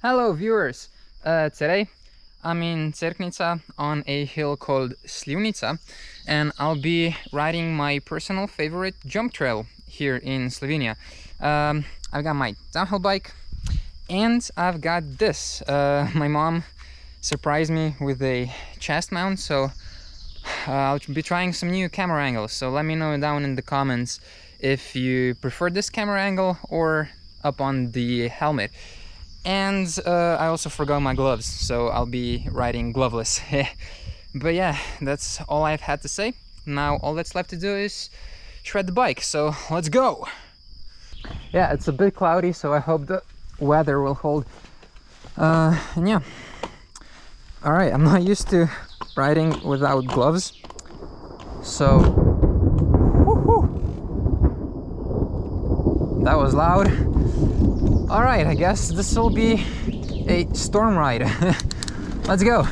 Hello viewers! Today I'm in Cerknica on a hill called Slivnica, and I'll be riding my personal favorite jump trail here in Slovenia. I've got my downhill bike and I've got this. My mom surprised me with a chest mount, so I'll be trying some new camera angles. So let me know down in the comments if you prefer this camera angle or up on the helmet. And I also forgot my gloves, so I'll be riding gloveless. But yeah, that's all I've had to say. Now all that's left to do is shred the bike, so let's go! Yeah, it's a bit cloudy, so I hope the weather will hold. And yeah. Alright, I'm not used to riding without gloves, so... Woohoo! That was loud. Alright, I guess this will be a storm ride. Let's go!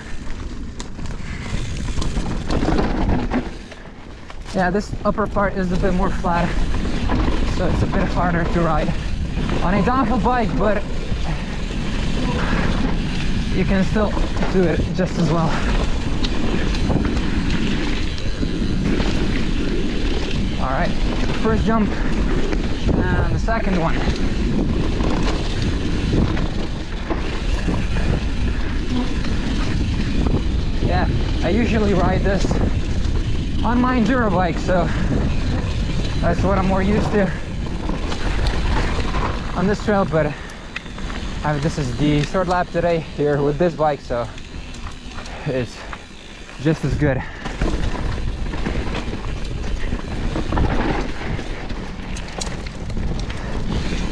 Yeah, this upper part is a bit more flat, so it's a bit harder to ride on a downhill bike, but you can still do it just as well. Alright, first jump and the second one. Yeah, I usually ride this on my enduro bike, so that's what I'm more used to on this trail, but this is the third lap today here with this bike, so it's just as good.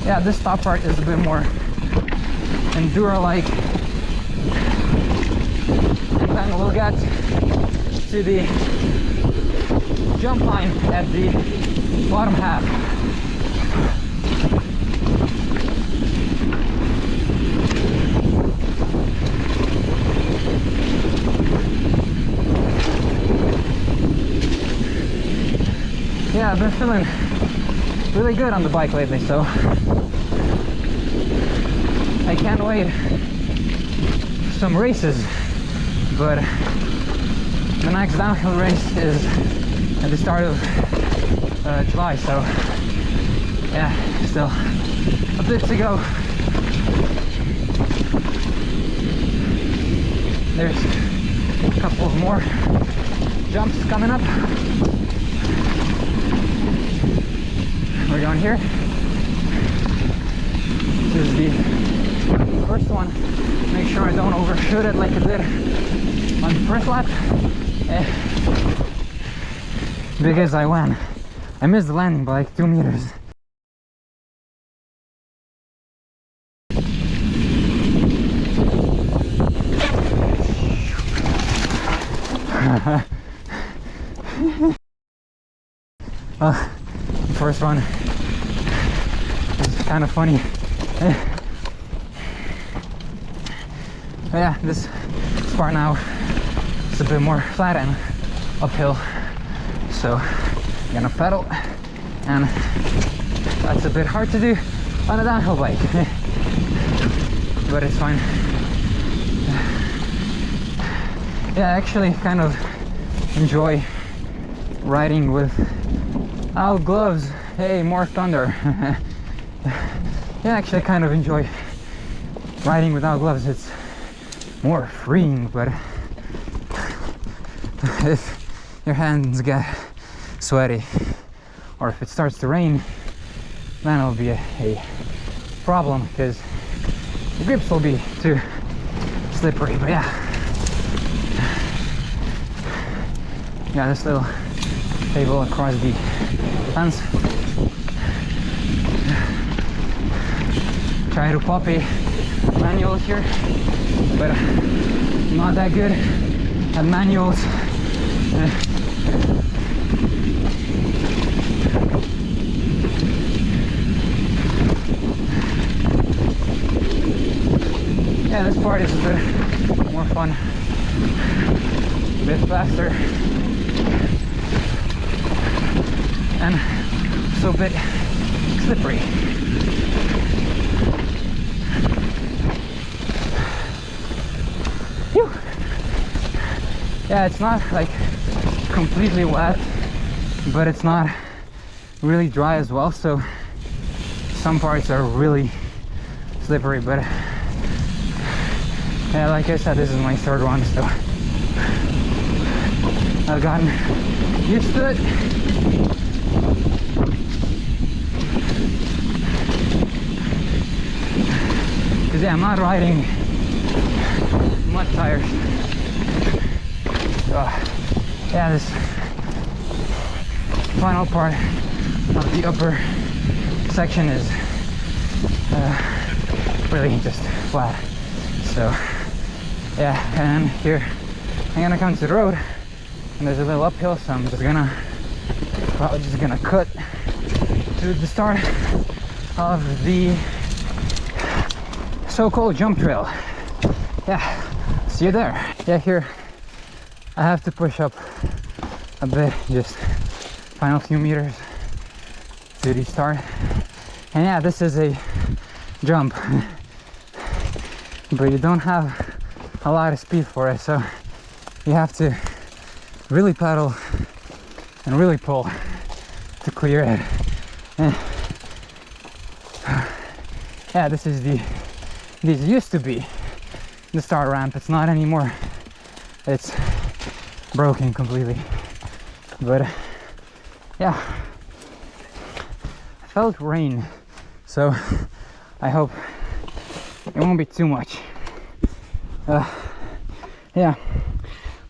Yeah, this top part is a bit more enduro-like, and then we'll get to the jump line at the bottom half. Yeah, I've been feeling really good on the bike lately, so I can't wait for some races, but the next downhill race is at the start of July, so yeah, still a bit to go. There's a couple of more jumps coming up. We're going here. This is the first one. Make sure I don't overshoot it like I did on the first lap. Because I missed the landing by like 2 meters. The first one is kind of funny. Yeah, this part now is a bit more flat and uphill, so I'm gonna pedal, and that's a bit hard to do on a downhill bike, but it's fine. Yeah, I actually kind of enjoy riding without gloves. Hey, more thunder. Yeah, actually I kind of enjoy riding without gloves. It's more freeing, but if your hands get sweaty or if it starts to rain, then it'll be a problem because the grips will be too slippery. But yeah, this little table across the fence. Try to copy manual here, but I'm not that good at manuals. Yeah, this part is a bit more fun, a bit faster, and so a bit slippery. Yeah, it's not like completely wet, but it's not really dry as well, so some parts are really slippery. But yeah, like I said, this is my third one, so I've gotten used to it. Because yeah, I'm not riding mud tires. So yeah, this final part of the upper section is really just flat. So yeah, and here I'm gonna come to the road, and there's a little uphill, so I'm just gonna probably just gonna cut to the start of the so-called jump trail. Yeah, see you there. Yeah, here I have to push up a bit, just final few meters to the start. And yeah, this is a jump, but you don't have a lot of speed for it, so you have to really pedal and really pull to clear it. And yeah, this used to be the start ramp. It's not anymore. It's broken completely. But yeah, I felt rain, so I hope it won't be too much. Yeah.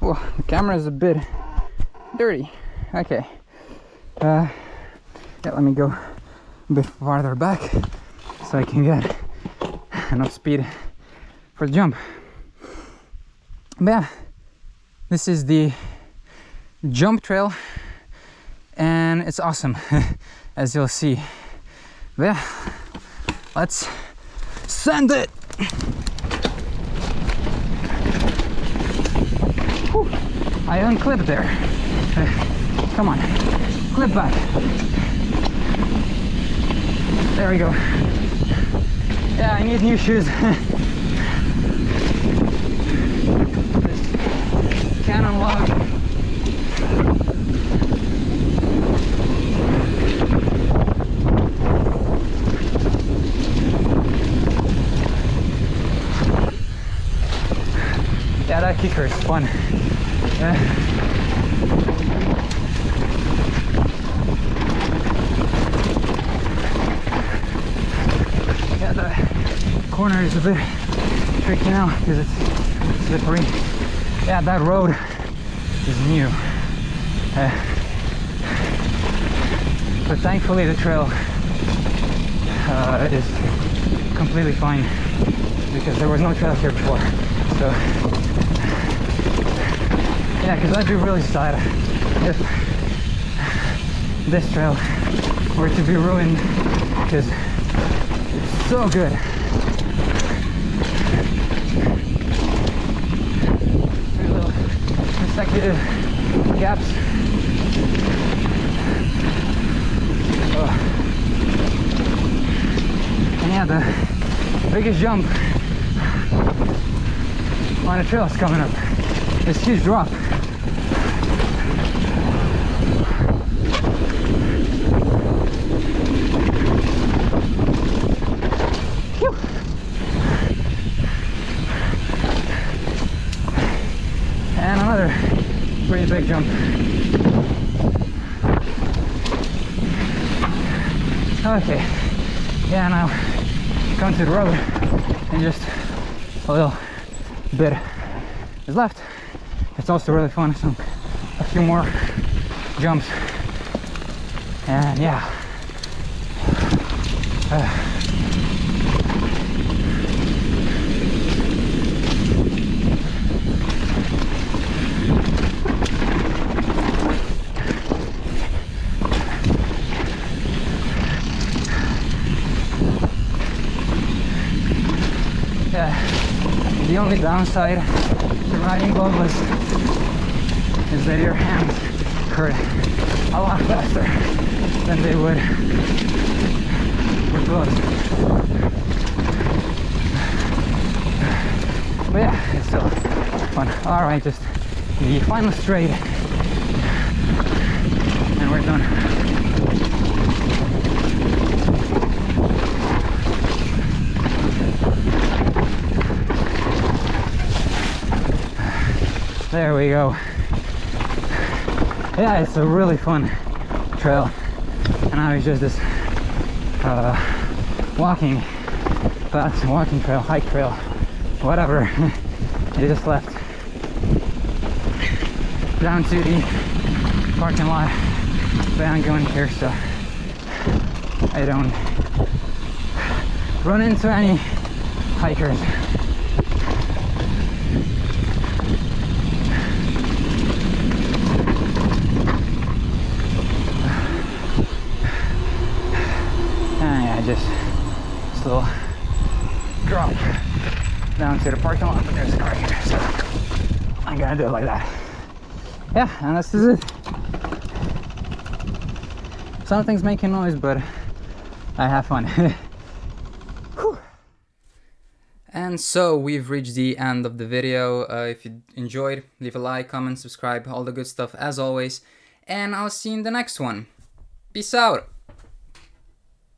Oh, the camera is a bit dirty. Okay. Yeah, let me go a bit farther back so I can get enough speed for the jump. But yeah, this is the jump trail, and it's awesome, as you'll see. But yeah, let's send it. Whew, I unclipped there. Come on, clip back. There we go. Yeah, I need new shoes. This Canon log. Yeah, that kicker is fun. Yeah. Yeah, the corner is a bit tricky now because it's slippery. Yeah, that road is new. But thankfully the trail is completely fine because there was no trail here before. So yeah, because I'd be really sad if this trail were to be ruined, because it's so good. Three little consecutive gaps. And yeah, the biggest jump on a trail is coming up. This huge drop. Phew. And another pretty big jump. Okay, yeah, now come to the road and just a little bit is left. It's also really fun, so a few more jumps, and yeah. Yeah, the only downside to riding gloveless is that your hands hurt a lot faster than they would with gloves. But yeah, it's still fun. Alright, just the final straight, and we're done. There we go. Yeah, it's a really fun trail, and now it's just this walking trail, hike trail, whatever. I just left down to the parking lot, but I'm going here so I don't run into any hikers. And I just little drop down to the parking lot, but there's a car here, so I'm gonna do it like that. Yeah, and this is it. Something's making noise, but I have fun. And so we've reached the end of the video. If you enjoyed, leave a like, comment, subscribe, all the good stuff as always, and I'll see you in the next one. Peace out.